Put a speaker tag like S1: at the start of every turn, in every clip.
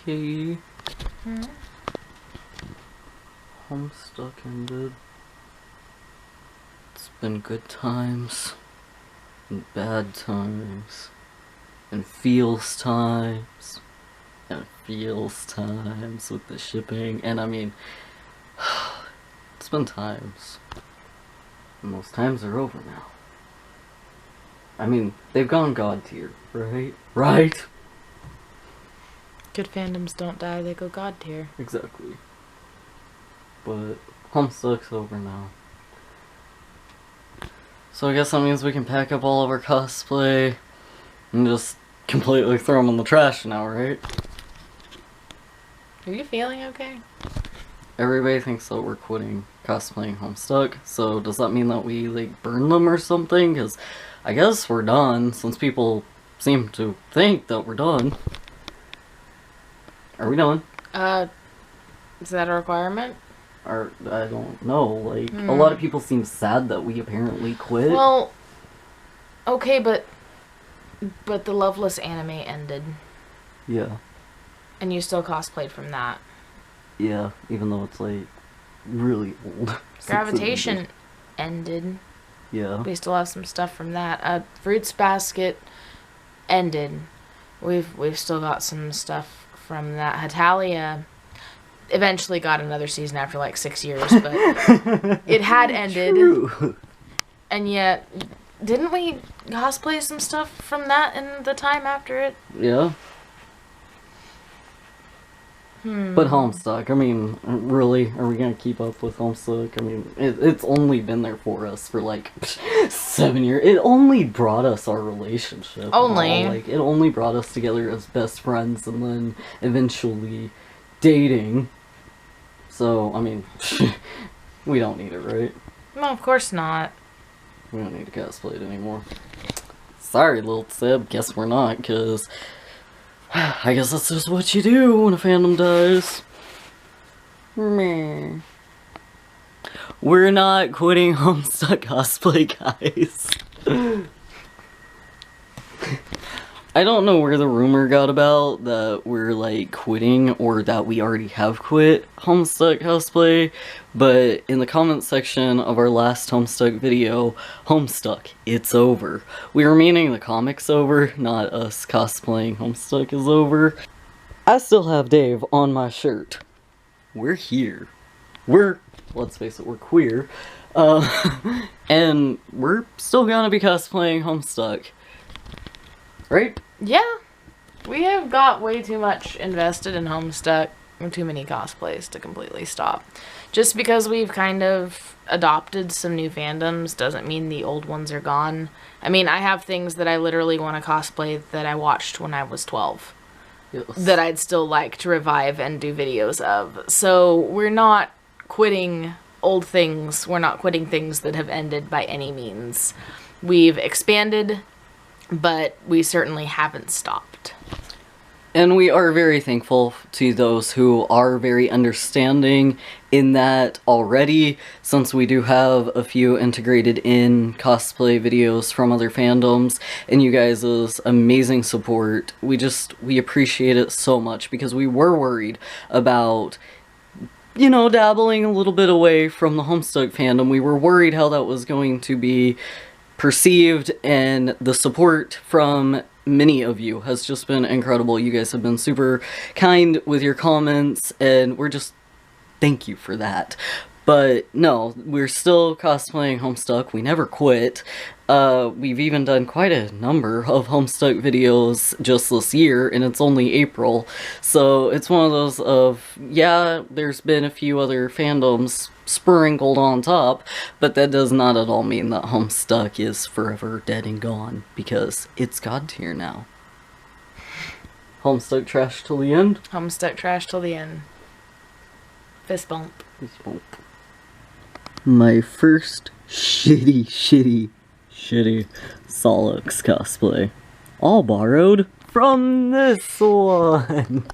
S1: Hey. Homestuck ended. It's been good times. And bad times. And feels times. And feels times with the shipping. And I mean, it's been times. And those times are over now. I mean, they've gone God tier, right? Right?
S2: Good fandoms don't die, they go God tier.
S1: Exactly. But Homestuck's over now. So I guess that means we can pack up all of our cosplay and just completely throw them in the trash now, right?
S2: Are you feeling okay?
S1: Everybody thinks that we're quitting cosplaying Homestuck, so does that mean that we, like, burn them or something? Because I guess we're done, since people seem to think that we're done. Are we done?
S2: Is that a requirement?
S1: Or, I don't know, like, a lot of people seem sad that we apparently quit.
S2: Well, okay, but the Loveless anime ended.
S1: Yeah.
S2: And you still cosplayed from that.
S1: Yeah, even though it's, like, really old.
S2: Gravitation ended.
S1: Yeah.
S2: We still have some stuff from that. Fruits Basket ended. We've still got some stuff from that. Hatalia eventually got another season after like 6 years, but it had ended.
S1: True.
S2: And yet, didn't we cosplay some stuff from that in the time after it?
S1: Yeah. But Homestuck, I mean, really, are we gonna keep up with Homestuck? I mean, it's only been there for us for like 7 years. It only brought us our relationship.
S2: Only.
S1: Like, it only brought us together as best friends and then eventually dating. So, I mean, we don't need it, right?
S2: No, of course not.
S1: We don't need to cosplay it anymore. Sorry, little Sib, guess we're not, because I guess that's just what you do when a fandom dies. Meh. We're not quitting Homestuck Cosplay, guys. I don't know where the rumor got about that we're, like, quitting or that we already have quit Homestuck Cosplay, but in the comment section of our last Homestuck video, Homestuck, it's over. We were meaning the comic's over, not us cosplaying Homestuck is over. I still have Dave on my shirt. We're here. Let's face it, we're queer. And we're still gonna be cosplaying Homestuck. Right?
S2: Yeah. We have got way too much invested in Homestuck and too many cosplays to completely stop. Just because we've kind of adopted some new fandoms doesn't mean the old ones are gone. I mean, I have things that I literally want to cosplay that I watched when I was 12.
S1: Yes.
S2: That I'd still like to revive and do videos of. So we're not quitting old things. We're not quitting things that have ended by any means. We've expanded, but we certainly haven't stopped.
S1: And we are very thankful to those who are very understanding in that already, since we do have a few integrated in cosplay videos from other fandoms, and you guys' amazing support. We appreciate it so much, because we were worried about, you know, dabbling a little bit away from the Homestuck fandom. We were worried how that was going to be perceived, and the support from many of you has just been incredible. You guys have been super kind with your comments, and we're just thank you for that. But no, we're still cosplaying Homestuck. We never quit. We've even done quite a number of Homestuck videos just this year, and it's only April. So it's one of those of, yeah, there's been a few other fandoms sprinkled on top, but that does not at all mean that Homestuck is forever dead and gone, because it's God tier now. Homestuck trash till the end?
S2: Homestuck trash till the end. Fist bump.
S1: Fist bump. My first shitty Solix cosplay. All borrowed from this one.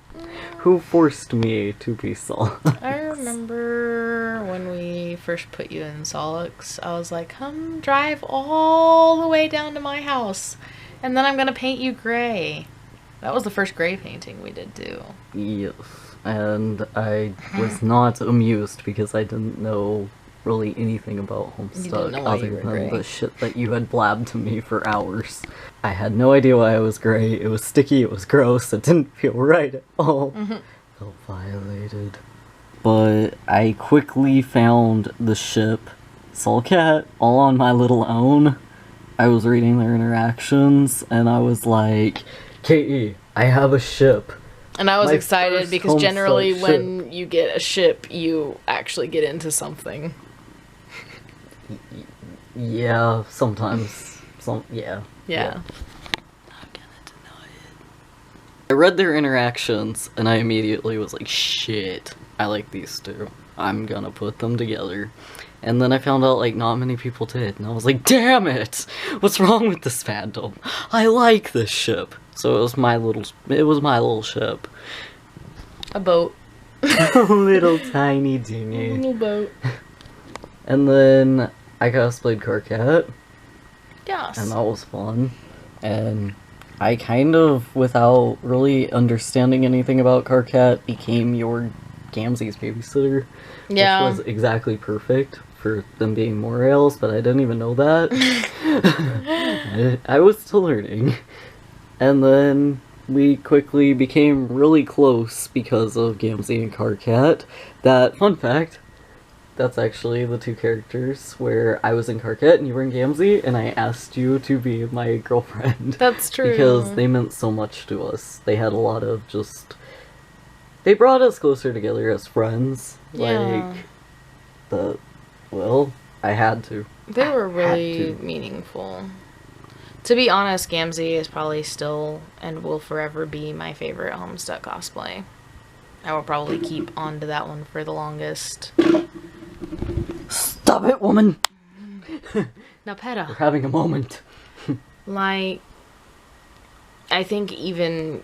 S1: Who forced me to be Solix?
S2: I remember when we first put you in Solix, I was like, come drive all the way down to my house, and then I'm gonna paint you gray. That was the first gray painting we did too.
S1: Yes, and I was not amused because I didn't know really anything about Homestuck
S2: know why
S1: other
S2: you were
S1: than
S2: gray.
S1: the shit that you had blabbed to me for hours. I had no idea why I was gray. It was sticky, it was gross, it didn't feel right at all. Felt violated. But I quickly found the ship, Soulcat, all on my little own. I was reading their interactions, and I was like, K.E., I have a ship.
S2: And I was
S1: My
S2: excited
S1: first
S2: because generally
S1: Homestuck
S2: when you get a ship, you actually get into something.
S1: Yeah, sometimes. Yeah.
S2: Yeah.
S1: I read their interactions, and I immediately was like, shit, I like these two. I'm gonna put them together. And then I found out, like, not many people did, and I was like, damn it! What's wrong with this fandom? I like this ship. So it was my little ship.
S2: A boat.
S1: A little tiny dinghy.
S2: Little boat.
S1: And then I cosplayed Carcat,
S2: Yes.
S1: and that was fun. And I kind of, without really understanding anything about Carcat, became your Gamzee's babysitter.
S2: Yeah.
S1: Which was exactly perfect for them being Morales, but I didn't even know that. I was still learning. And then we quickly became really close because of Gamzee and Carcat. That, fun fact, that's actually the two characters where I was in Carcat and you were in Gamzee, and I asked you to be my girlfriend.
S2: That's true.
S1: Because they meant so much to us. They had a lot of just... They brought us closer together as friends.
S2: Yeah.
S1: Well, I had to.
S2: They were really
S1: Had to.
S2: meaningful. To be honest, Gamzee is probably still and will forever be my favorite Homestuck cosplay. I will probably keep on to that one for the longest.
S1: Stop it, woman!
S2: Now, Peta.
S1: We're having a moment.
S2: Like, I think even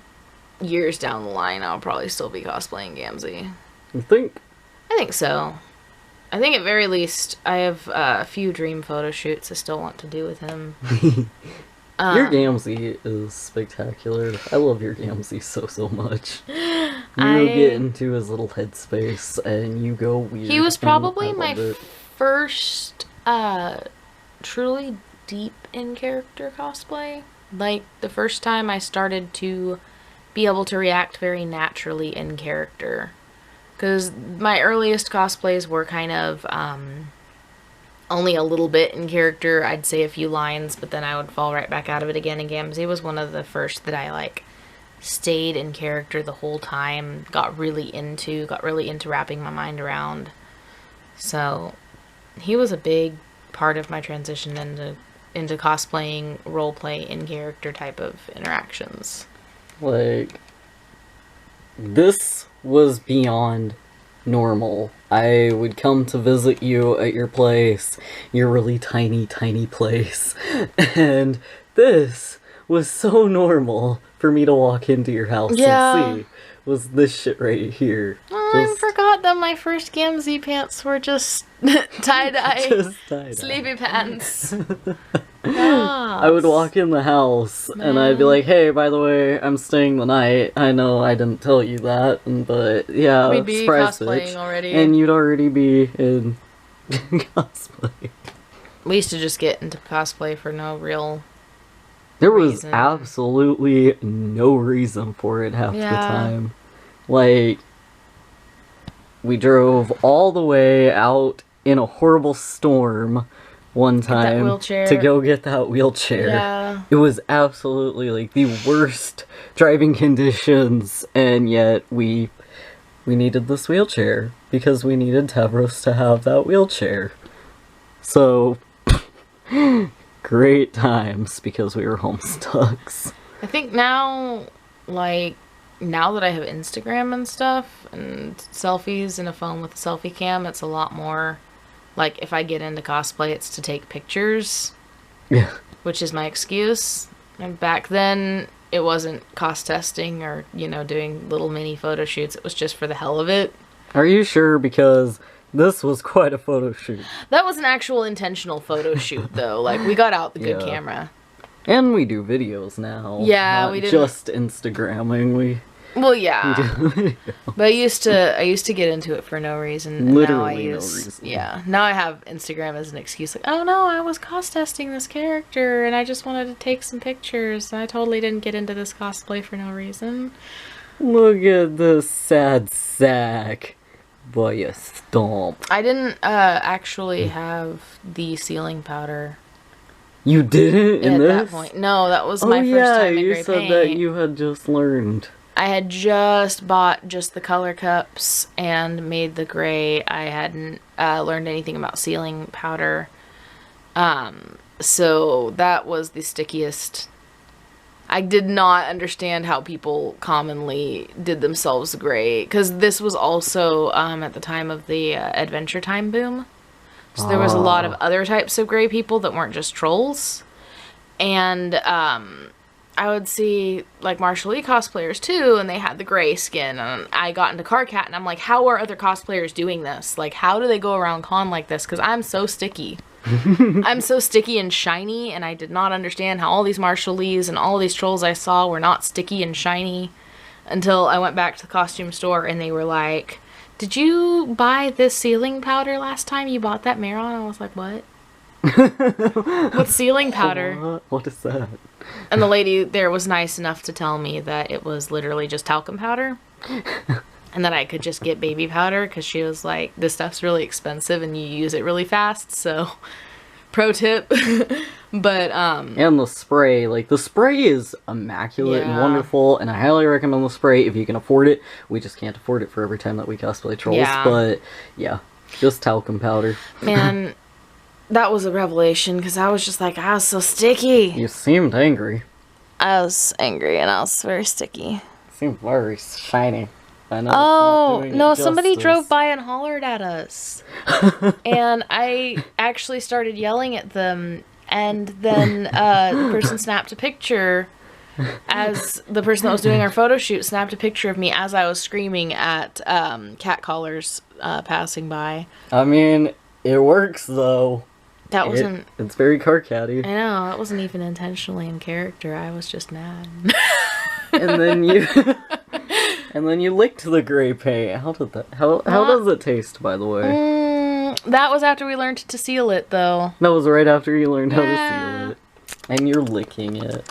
S2: years down the line, I'll probably still be cosplaying Gamzee.
S1: You think?
S2: I think so. I think at very least, I have a few dream photo shoots I still want to do with him.
S1: Your Gamzee is spectacular. I love your Gamzee so much. You get into his little headspace and you go weird.
S2: He was
S1: and
S2: probably
S1: I
S2: my
S1: love it.
S2: first truly deep in character cosplay. Like the first time I started to be able to react very naturally in character. Because my earliest cosplays were kind of only a little bit in character. I'd say a few lines, but then I would fall right back out of it again. And Gamzee was one of the first that I like stayed in character the whole time. Got really into wrapping my mind around. So he was a big part of my transition into cosplaying, roleplay, in character type of interactions.
S1: Like, this was beyond normal. I would come to visit you at your place, your really tiny place, and this was so normal for me to walk into your house and see. Was this shit right here.
S2: I forgot that my first Gamzee pants were just tie-dye,
S1: Just tie-dye.
S2: sleepy pants.
S1: I would walk in the house and I'd be like, hey, by the way, I'm staying the night. I know I didn't tell you that, but yeah,
S2: We'd be
S1: surprise
S2: cosplaying
S1: bitch.
S2: already.
S1: And you'd already be in cosplay.
S2: We used to just get into cosplay for no real
S1: There was
S2: reason.
S1: absolutely no reason for it half the
S2: Yeah.
S1: time. Like, we drove all the way out in a horrible storm one time
S2: wheelchair.
S1: to go get that wheelchair.
S2: Yeah.
S1: It was absolutely like the worst driving conditions, and yet we needed this wheelchair because we needed Tavros to have that wheelchair. So great times because we were Homestucks.
S2: I think now, like, now that I have Instagram and stuff, and selfies and a phone with a selfie cam, it's a lot more, like, if I get into cosplay, it's to take pictures,
S1: Yeah.
S2: which is my excuse. And back then, it wasn't cost testing or, you know, doing little mini photo shoots. It was just for the hell of it.
S1: Are you sure? Because this was quite a photo shoot.
S2: That was an actual intentional photo shoot, though. Like, we got out the good
S1: Yeah.
S2: camera.
S1: And we do videos now.
S2: Yeah,
S1: not
S2: we didn't...
S1: just Instagramming.
S2: Well, yeah.
S1: We do.
S2: But I used to get into it for no reason. And
S1: Literally
S2: now
S1: no reason.
S2: Yeah. Now I have Instagram as an excuse. Like, oh no, I was cost testing this character and I just wanted to take some pictures. I totally didn't get into this cosplay for no reason.
S1: Look at this sad sack. Boy, you stomp.
S2: I didn't actually have the sealing powder.
S1: You didn't in
S2: at
S1: this?
S2: that point. No, that was my first time in
S1: you
S2: gray
S1: said
S2: paint.
S1: that you had just learned.
S2: I had just bought just the color cups and made the gray. I hadn't learned anything about sealing powder. So that was the stickiest. I did not understand how people commonly did themselves gray. Because this was also at the time of the Adventure Time boom. So there was a lot of other types of gray people that weren't just trolls. And I would see like Marshall Lee cosplayers too, and they had the gray skin. And I got into Carcat, and I'm like, how are other cosplayers doing this? Like, how do they go around con like this? Because I'm so sticky. I'm so sticky and shiny, and I did not understand how all these Marshall Lees and all these trolls I saw were not sticky and shiny until I went back to the costume store, and they were like, did you buy this sealing powder last time you bought that Maron? I was like, what? What's sealing powder?
S1: What is that?
S2: And the lady there was nice enough to tell me that it was literally just talcum powder. And that I could just get baby powder, because she was like, this stuff's really expensive and you use it really fast, so pro tip. But
S1: and the spray, like the spray is immaculate and wonderful, and I highly recommend the spray if you can afford it. We just can't afford it for every time that we cosplay trolls, but yeah, just talcum powder.
S2: Man, that was a revelation, because I was just like, I was so sticky.
S1: You seemed angry.
S2: I was angry and I was very sticky.
S1: You seemed very shiny.
S2: Oh, no, somebody drove by and hollered at us. And I actually started yelling at them, and then the person snapped a picture, as the person that was doing our photo shoot snapped a picture of me as I was screaming at catcallers passing by.
S1: I mean, it works though.
S2: That wasn't...
S1: It's very car-catty.
S2: I know, it wasn't even intentionally in character. I was just mad.
S1: And then you... And then you licked the gray paint. How did that... How does it taste, by the way?
S2: That was after we learned to seal it, though.
S1: That was right after you learned how to seal it. And you're licking it.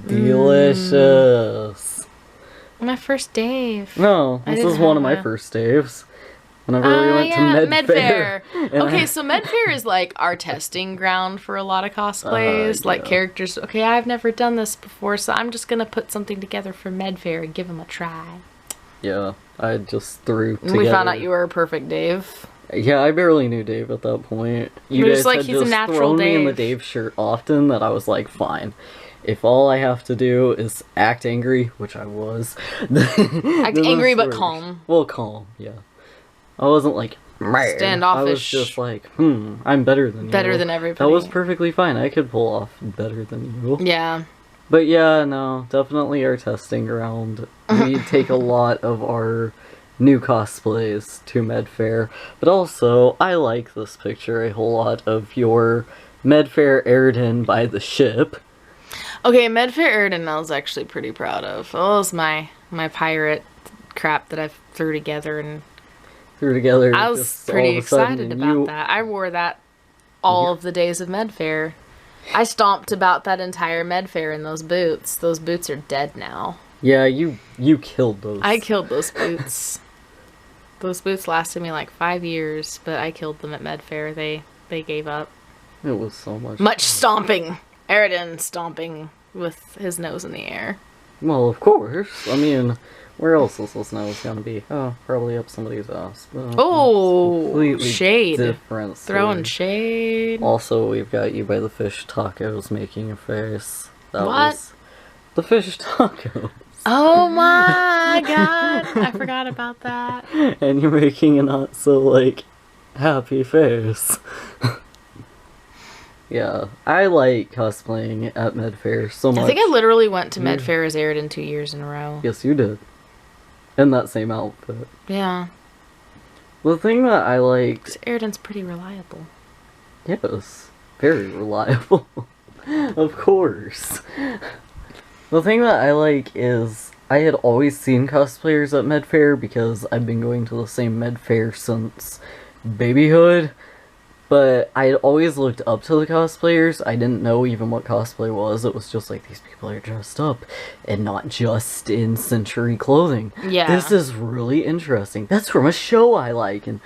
S1: Delicious.
S2: My first Dave.
S1: No, this is one of my first Daves. Whenever we went to Med Fair.
S2: Okay, so Med Fair is like our testing ground for a lot of cosplays. Like characters, okay, I've never done this before, so I'm just gonna put something together for Med Fair and give them a try.
S1: Yeah, I just threw together.
S2: We found out you were a perfect Dave.
S1: Yeah, I barely knew Dave at that point. You guys had just thrown me in the Dave shirt often that I was like, fine. If all I have to do is act angry, which I was.
S2: Act angry but calm.
S1: Well, calm, yeah. I wasn't like,
S2: standoffish.
S1: I was just like, I'm better than you.
S2: Better than everybody.
S1: That was perfectly fine. I could pull off better than you.
S2: Yeah.
S1: But yeah, no, definitely our testing ground. We take a lot of our new cosplays to Med Fair. But also, I like this picture a whole lot of your Med Fair Airden by the ship.
S2: Okay, Med Fair Airden I was actually pretty proud of. That was my pirate crap that I threw together and...
S1: together.
S2: I was pretty excited about that. I wore that all of the days of Med Fair. I stomped about that entire Med Fair in those boots. Those boots are dead now.
S1: Yeah, you killed those.
S2: I killed those boots. Those boots lasted me like 5 years, but I killed them at Med Fair. They gave up.
S1: It was so
S2: much stomping. Airden stomping with his nose in the air.
S1: Well, of course. I mean, where else is this nose gonna be? Oh, probably up somebody's ass.
S2: Oh, shade.
S1: Different story.
S2: Throwing shade.
S1: Also, we've got you by the fish tacos making a face. That
S2: what?
S1: Was the fish tacos.
S2: Oh my god, I forgot about that.
S1: And you're making a not so, like, happy face. Yeah, I like cosplaying at Med Fair so much.
S2: I think I literally went to Med Fair as Airden 2 years in a row.
S1: Yes, you did. In that same outfit.
S2: Yeah.
S1: The thing that I liked...
S2: Airden's pretty reliable.
S1: Yes, very reliable. Of course. The thing that I like is I had always seen cosplayers at Med Fair because I've been going to the same Med Fair since babyhood. But I had always looked up to the cosplayers. I didn't know even what cosplay was. It was just like, these people are dressed up and not just in century clothing.
S2: Yeah.
S1: This is really interesting. That's from a show I like and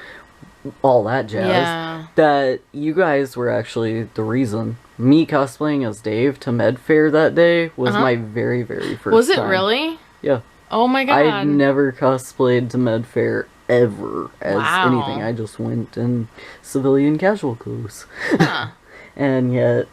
S1: all that jazz.
S2: Yeah.
S1: That you guys were actually the reason. Me cosplaying as Dave to Med Fair that day was my very, very first
S2: Was it
S1: time.
S2: really?
S1: Yeah.
S2: Oh my god.
S1: I'd never cosplayed to Med Fair ever as anything. I just went in civilian casual clothes.
S2: Huh.
S1: And yet,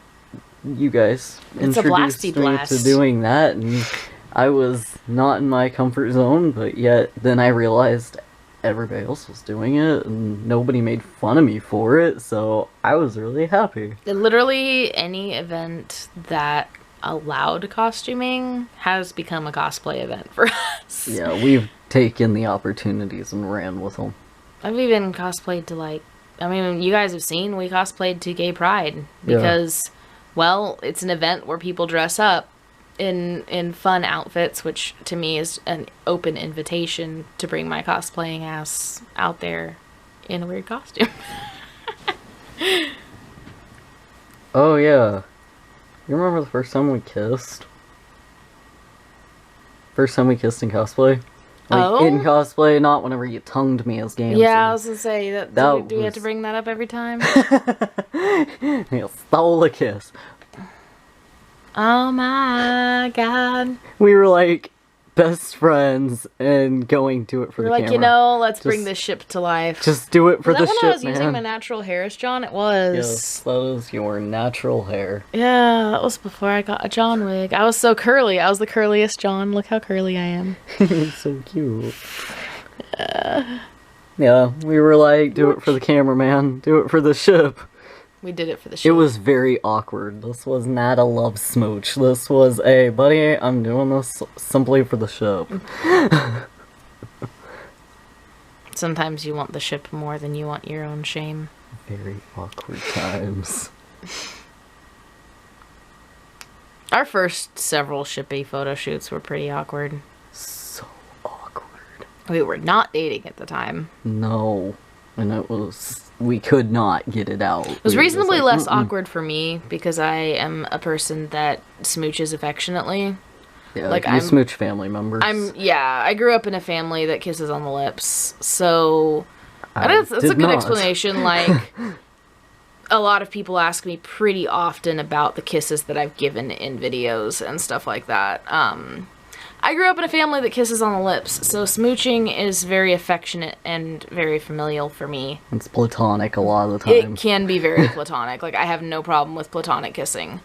S1: you guys
S2: It's a
S1: introduced
S2: blasty
S1: me
S2: blast.
S1: to doing that, and I was not in my comfort zone, but yet then I realized everybody else was doing it, and nobody made fun of me for it, so I was really happy.
S2: Literally any event that allowed costuming has become a cosplay event for us.
S1: Yeah, we've taken the opportunities and ran with them.
S2: I've even cosplayed to, like, I mean, you guys have seen, we cosplayed to Gay Pride because, well, it's an event where people dress up in fun outfits, which to me is an open invitation to bring my cosplaying ass out there in a weird costume.
S1: Oh yeah. You remember the first time we kissed? First time we kissed in cosplay? Like, in cosplay, not whenever you tongued me as Gamsy.
S2: Yeah, I was gonna say, do we have to bring that up every time?
S1: You stole a kiss.
S2: Oh my god.
S1: We were like best friends and going to it for
S2: We're
S1: the
S2: like,
S1: camera.
S2: you know, let's bring this ship to life.
S1: Just do it for
S2: Was
S1: the
S2: that
S1: ship,
S2: when I was
S1: man.
S2: using my natural hairs, John? It was.
S1: Yes, that was your natural hair.
S2: Yeah, that was before I got a John wig. I was so curly. I was the curliest John. Look how curly I am.
S1: So cute. Yeah, we were like, do it for the camera, man. Do it for the ship.
S2: We did it for the ship.
S1: It was very awkward. This was not a love smooch. This was a, buddy, I'm doing this simply for the ship.
S2: Sometimes you want the ship more than you want your own shame.
S1: Very awkward times.
S2: Our first several shippy photo shoots were pretty awkward.
S1: So awkward.
S2: We were not dating at the time.
S1: No. And it was, we could not get it out.
S2: It was reasonably less awkward for me because I am a person that smooches affectionately.
S1: Yeah,
S2: like
S1: you smooch family members.
S2: I grew up in a family that kisses on the lips, so that's a good explanation. Like, a lot of people ask me pretty often about the kisses that I've given in videos and stuff like that. I grew up in a family that kisses on the lips, so smooching is very affectionate and very familial for me.
S1: It's platonic a lot of the time.
S2: It can be very platonic. Like, I have no problem with platonic kissing.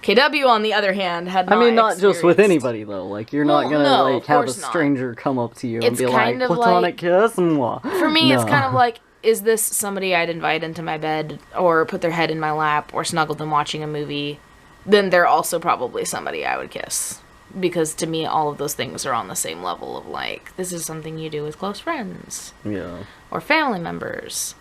S2: KW, on the other hand, had not
S1: not just with anybody, though. Like, you're not gonna, like, have a stranger come up to you and be like, platonic kiss and what?
S2: For me, it's kind of like, is this somebody I'd invite into my bed, or put their head in my lap, or snuggle them watching a movie? Then they're also probably somebody I would kiss. Because to me, all of those things are on the same level of, like, this is something you do with close friends.
S1: Yeah.
S2: Or family members.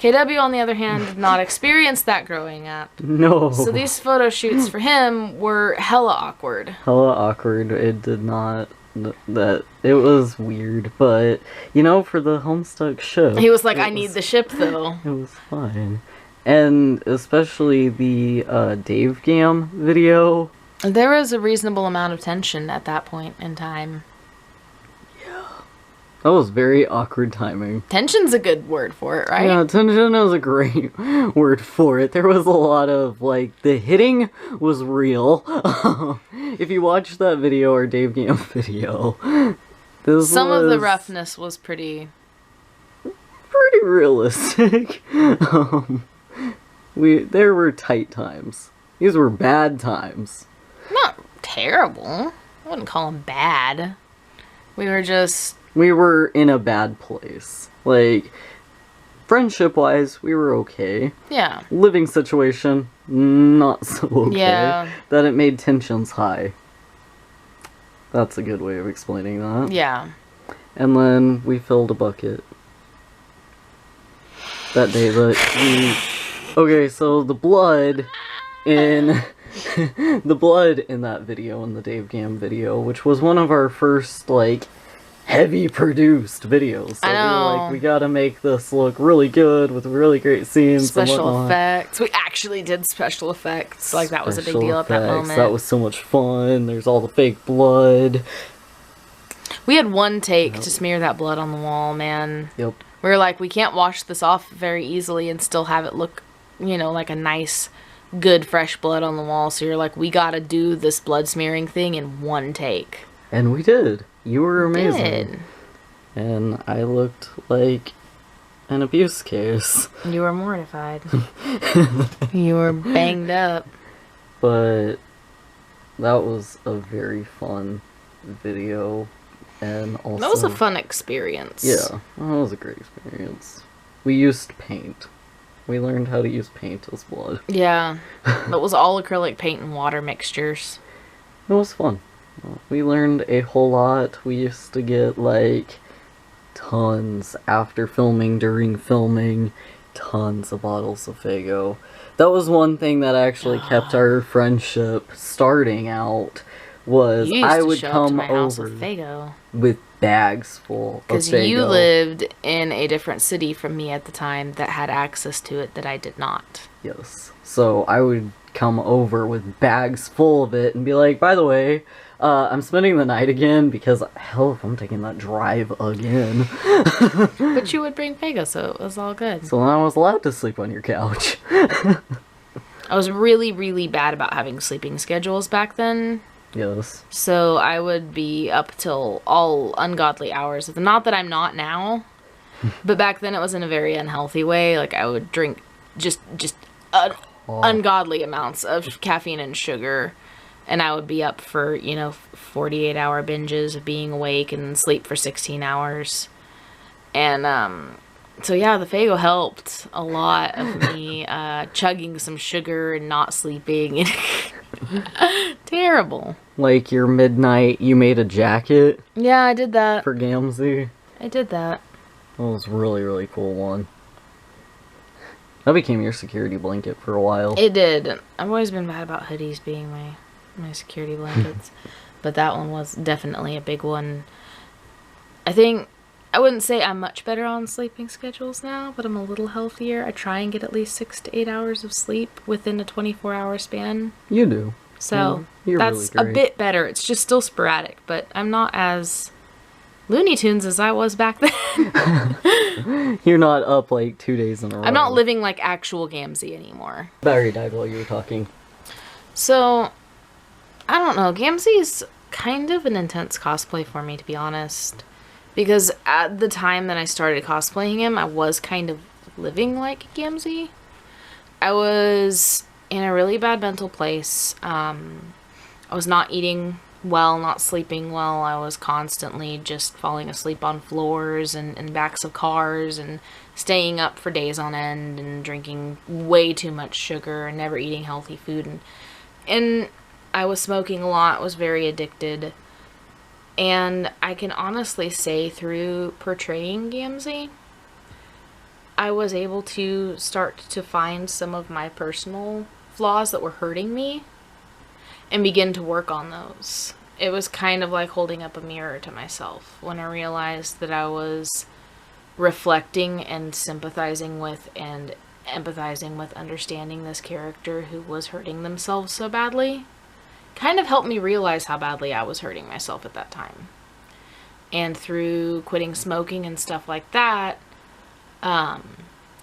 S2: KW, on the other hand, did not experience that growing up.
S1: No.
S2: So these photo shoots for him were hella awkward.
S1: Hella awkward. It did not... It was weird, but, you know, for the Homestuck show...
S2: He was like, I need the ship, though.
S1: It was fine. And especially the Dave Gam video...
S2: There was a reasonable amount of tension at that point in time.
S1: Yeah. That was very awkward timing.
S2: Tension's a good word for it, right?
S1: Yeah, tension is a great word for it. There was a lot of, like, the hitting was real. If you watch that video or Dave Gam video,
S2: some of the roughness was pretty
S1: realistic. There were tight times. These were bad times.
S2: Not terrible. I wouldn't call them bad. We
S1: were in a bad place. Like, friendship-wise, we were okay.
S2: Yeah.
S1: Living situation, not so okay.
S2: Yeah.
S1: That it made tensions high. That's a good way of explaining that.
S2: Yeah.
S1: And then we filled a bucket. That day that we... Okay, so the blood in The blood in that video, in the Dave Gam video, which was one of our first, like, heavy produced videos. So
S2: I know.
S1: we were like, we gotta make this look really good with really great scenes
S2: Special
S1: and whatnot.
S2: effects. We actually did special effects. Like, that was a big
S1: Special
S2: deal at that
S1: effects.
S2: moment.
S1: That was so much fun. There's all the fake blood.
S2: We had one take to smear that blood on the wall, man.
S1: Yep.
S2: We were like, we can't wash this off very easily and still have it look, you know, like a nice, good, fresh blood on the wall. So you're like, we gotta do this blood smearing thing in one take.
S1: And we did. You were amazing.
S2: Did.
S1: And I looked like an abuse case.
S2: You were mortified. You were banged up.
S1: But that was a very fun video. And also,
S2: That was a fun experience.
S1: yeah, that was a great experience. We used paint. We learned how to use paint as blood.
S2: Yeah. That was all acrylic paint and water mixtures.
S1: It was fun. We learned a whole lot. We used to get, like, tons after filming, during filming, tons of bottles of Faygo. That was one thing that actually kept our friendship starting out, was
S2: You used
S1: I
S2: to
S1: would
S2: show up to
S1: come
S2: my house
S1: over
S2: with Faygo.
S1: with bags full of
S2: Because
S1: Faygo.
S2: you lived in a different city from me at the time that had access to it that I did not.
S1: Yes. So I would come over with bags full of it and be like, by the way, I'm spending the night again because, hell, if I'm taking that drive again.
S2: But you would bring Faygo, so it was all good.
S1: So then I was allowed to sleep on your couch.
S2: I was really, really bad about having sleeping schedules back then.
S1: Yes.
S2: So I would be up till all ungodly hours. Not that I'm not now, but back then it was in a very unhealthy way. Like, I would drink just ungodly amounts of caffeine and sugar, and I would be up for, 48-hour binges of being awake and sleep for 16 hours. And so yeah, the Faygo helped a lot of me chugging some sugar and not sleeping. Terrible.
S1: Like your midnight, you made a jacket
S2: Yeah, I did that.
S1: for Gamzee.
S2: I did that.
S1: That was a really, really cool one. That became your security blanket for a while.
S2: It did. I've always been bad about hoodies being my security blankets. But that one was definitely a big one. I wouldn't say I'm much better on sleeping schedules now, but I'm a little healthier. I try and get at least 6 to 8 hours of sleep within a 24-hour span.
S1: You do.
S2: So
S1: You're
S2: that's
S1: really
S2: a
S1: great.
S2: bit better. It's just still sporadic, but I'm not as Looney Tunes as I was back then.
S1: You're not up like 2 days in a row.
S2: I'm not living like actual Gamzee anymore.
S1: Battery died while you were talking.
S2: So, I don't know. Gamzee's kind of an intense cosplay for me, to be honest. Because at the time that I started cosplaying him, I was kind of living like Gamzee. I was in a really bad mental place. I was not eating well, not sleeping well. I was constantly just falling asleep on floors and backs of cars and staying up for days on end and drinking way too much sugar and never eating healthy food. And I was smoking a lot, was very addicted. And I can honestly say through portraying Gamzee, I was able to start to find some of my personal flaws that were hurting me and begin to work on those. It was kind of like holding up a mirror to myself when I realized that I was reflecting and sympathizing with and empathizing with understanding this character who was hurting themselves so badly. Kind of helped me realize how badly I was hurting myself at that time. And through quitting smoking and stuff like that, I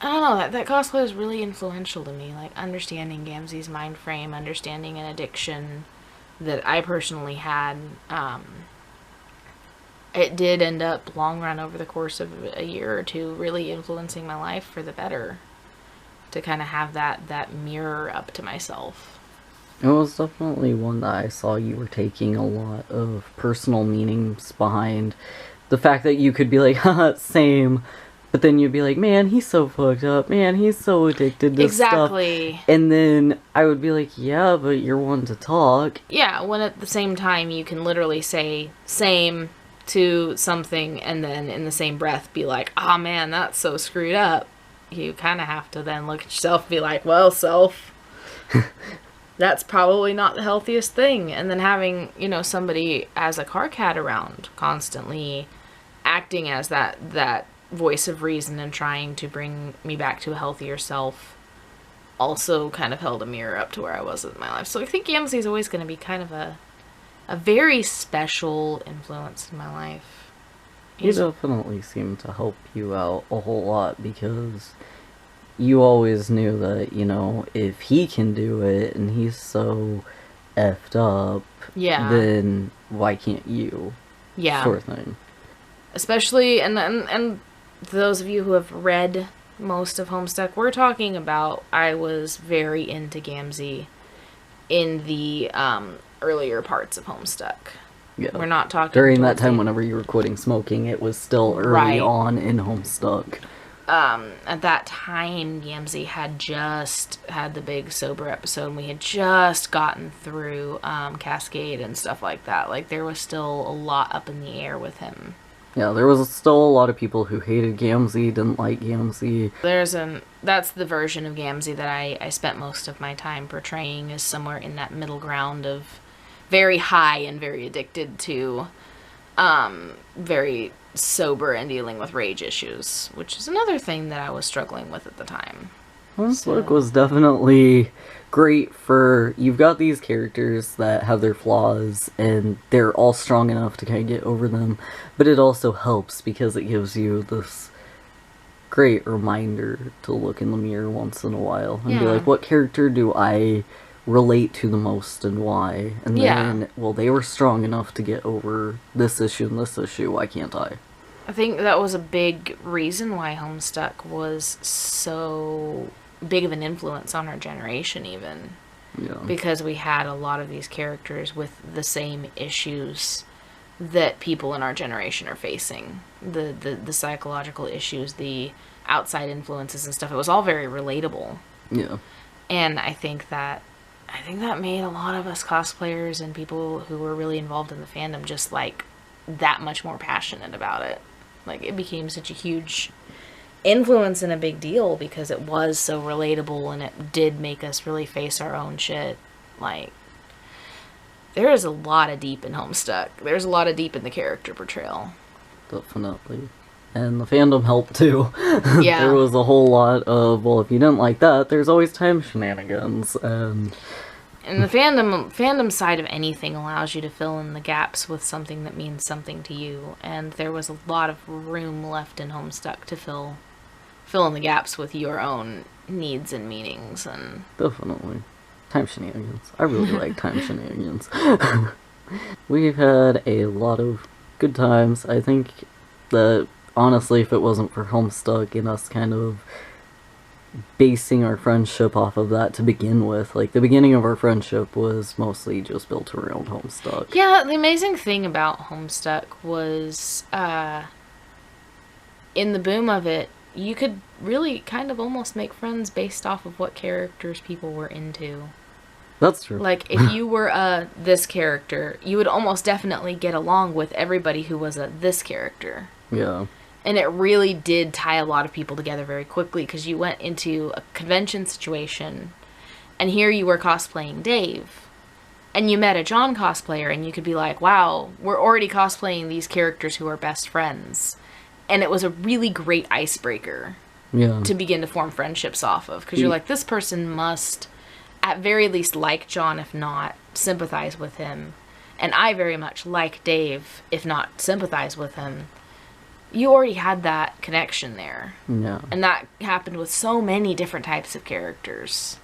S2: don't know, that cosplay was really influential to me. Like, understanding Gamzee's mind frame, understanding an addiction that I personally had. It did end up, long run, over the course of a year or two, really influencing my life for the better. To kind of have that mirror up to myself.
S1: It was definitely one that I saw you were taking a lot of personal meanings behind. The fact that you could be like, haha, same. But then you'd be like, man, he's so fucked up. Man, he's so addicted to stuff.
S2: Exactly.
S1: And then I would be like, yeah, but you're one to talk.
S2: Yeah, when at the same time you can literally say same to something and then in the same breath be like, ah, man, that's so screwed up. You kind of have to then look at yourself and be like, well, self. that's probably not the healthiest thing. And then having, you know, somebody as a car cat around constantly acting as that voice of reason and trying to bring me back to a healthier self also kind of held a mirror up to where I was in my life. So I think Yamsey is always going to be kind of a very special influence in my life.
S1: He definitely seemed to help you out a whole lot, because you always knew that, you know, if he can do it and he's so effed up,
S2: Yeah.
S1: then why can't you?
S2: Yeah.
S1: Sort of thing.
S2: Especially, and those of you who have read most of Homestuck, we're talking about, I was very into Gamzee in the earlier parts of Homestuck.
S1: Yeah.
S2: We're not talking
S1: during that time whenever you were quitting smoking, it was still early on in Homestuck.
S2: At that time, Yamsey had just had the big sober episode, and we had just gotten through Cascade and stuff like that. Like, there was still a lot up in the air with him.
S1: Yeah, there was still a lot of people who hated Gamzee, didn't like Gamzee.
S2: That's the version of Gamzee that I spent most of my time portraying, is somewhere in that middle ground of very high and very addicted to very sober and dealing with rage issues, which is another thing that I was struggling with at the time.
S1: Homestuck was definitely great for, you've got these characters that have their flaws and they're all strong enough to kind of get over them, but it also helps because it gives you this great reminder to look in the mirror once in a while and be like, what character do I relate to the most and why? And then, well, they were strong enough to get over this issue and this issue, why can't I?
S2: I think that was a big reason why Homestuck was so big of an influence on our generation, even.
S1: Yeah.
S2: Because we had a lot of these characters with the same issues that people in our generation are facing. The psychological issues, the outside influences and stuff. It was all very relatable.
S1: Yeah.
S2: And I think that made a lot of us cosplayers and people who were really involved in the fandom just, like, that much more passionate about it. Like, it became such a huge influence and a big deal because it was so relatable, and it did make us really face our own shit. Like, there is a lot of deep in Homestuck. There's a lot of deep in the character portrayal.
S1: Definitely. And the fandom helped too.
S2: Yeah.
S1: There was a whole lot of, well, if you didn't like that, there's always time shenanigans. And
S2: the fandom side of anything allows you to fill in the gaps with something that means something to you. And there was a lot of room left in Homestuck to fill in the gaps with your own needs and meanings. And
S1: definitely. Time shenanigans. I really like time shenanigans. We've had a lot of good times. I think that, honestly, if it wasn't for Homestuck and us kind of basing our friendship off of that to begin with, like, the beginning of our friendship was mostly just built around Homestuck.
S2: Yeah, the amazing thing about Homestuck was, in the boom of it, you could really kind of almost make friends based off of what characters people were into.
S1: That's true.
S2: Like, if you were this character, you would almost definitely get along with everybody who was a this character.
S1: Yeah.
S2: And it really did tie a lot of people together very quickly, because you went into a convention situation, and here you were cosplaying Dave, and you met a John cosplayer, and you could be like, wow, we're already cosplaying these characters who are best friends. And it was a really great icebreaker to begin to form friendships off of, because you're like, this person must, at very least, like John, if not sympathize with him. And I very much like Dave, if not sympathize with him. You already had that connection there.
S1: Yeah.
S2: And that happened with so many different types of characters.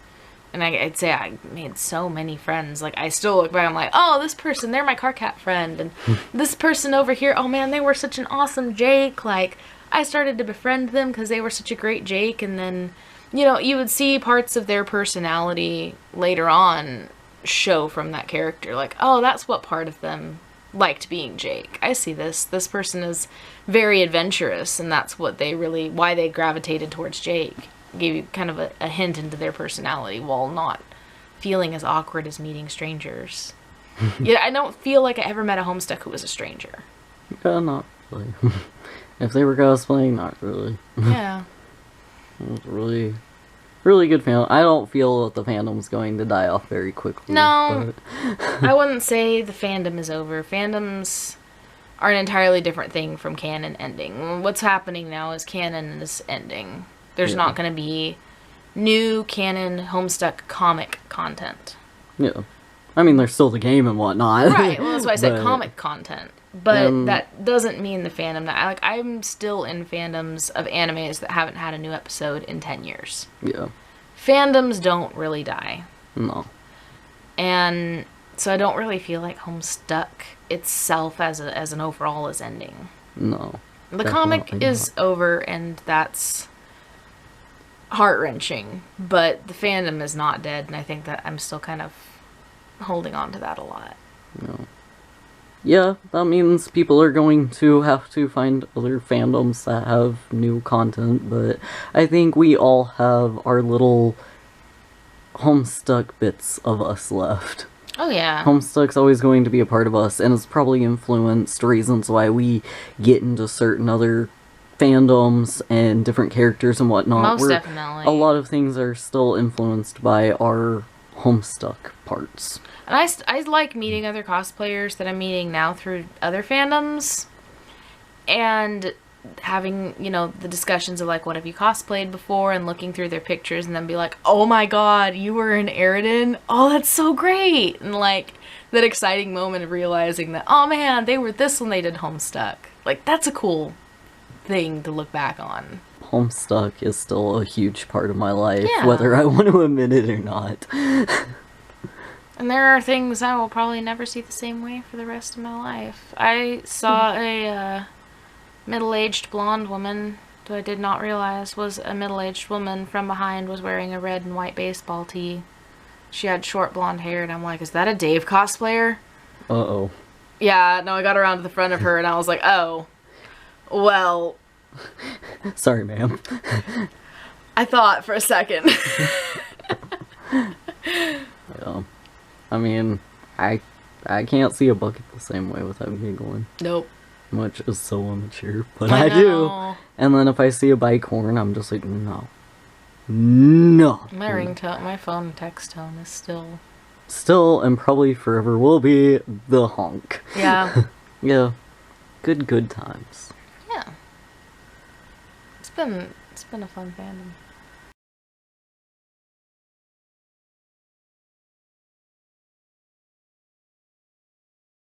S2: And I'd say I made so many friends. Like, I still look back, I'm like, oh, this person, they're my car cat friend. And this person over here, oh man, they were such an awesome Jake. Like, I started to befriend them because they were such a great Jake. And then, you know, you would see parts of their personality later on show from that character. Like, oh, that's what part of them liked being Jake. I see this. This person is very adventurous, and that's what why they gravitated towards Jake. Gave you kind of a hint into their personality while not feeling as awkward as meeting strangers. Yeah, I don't feel like I ever met a Homestuck who was a stranger.
S1: Not really. If they were cosplaying, not really.
S2: Yeah.
S1: It was really Really good fandom. I don't feel that the fandom's going to die off very quickly.
S2: No,
S1: but...
S2: I wouldn't say the fandom is over. Fandoms are an entirely different thing from canon ending. What's happening now is canon is ending. There's not going to be new canon Homestuck comic content.
S1: Yeah. I mean, there's still the game and whatnot.
S2: Right, well, that's why I said comic content. But that doesn't mean the fandom that I'm still in fandoms of animes that haven't had a new episode in 10 years.
S1: Yeah.
S2: Fandoms don't really die.
S1: No.
S2: And so I don't really feel like Homestuck itself as an overall is ending.
S1: No.
S2: The comic is over, and that's heart-wrenching, but the fandom is not dead, and I think that I'm still kind of holding on to that a lot.
S1: No. Yeah, that means people are going to have to find other fandoms that have new content, but I think we all have our little Homestuck bits of us left.
S2: Oh, yeah.
S1: Homestuck's always going to be a part of us, and it's probably influenced reasons why we get into certain other fandoms and different characters and whatnot.
S2: Most definitely.
S1: A lot of things are still influenced by our Homestuck parts.
S2: And I like meeting other cosplayers that I'm meeting now through other fandoms, and having, you know, the discussions of like, what have you cosplayed before, and looking through their pictures and then be like, oh my god, you were in Eridan? Oh, that's so great! And like, that exciting moment of realizing that, oh man, they were this when they did Homestuck. Like, that's a cool thing to look back on.
S1: Homestuck is still a huge part of my life, whether I want to admit it or not.
S2: And there are things I will probably never see the same way for the rest of my life. I saw a middle-aged blonde woman who I did not realize was a middle-aged woman from behind, was wearing a red and white baseball tee. She had short blonde hair, and I'm like, is that a Dave cosplayer?
S1: Uh-oh.
S2: Yeah, no, I got around to the front of her, and I was like, oh, well...
S1: Sorry, ma'am.
S2: I thought for a second.
S1: Yeah. I mean, I can't see a bucket the same way without giggling.
S2: Nope.
S1: Which is so immature, but I do. And then if I see a bike horn, I'm just like, no. No.
S2: My ringtone, my phone text tone is still...
S1: Still, and probably forever will be, the honk.
S2: Yeah.
S1: Yeah. Good times.
S2: Yeah. It's been a fun fandom.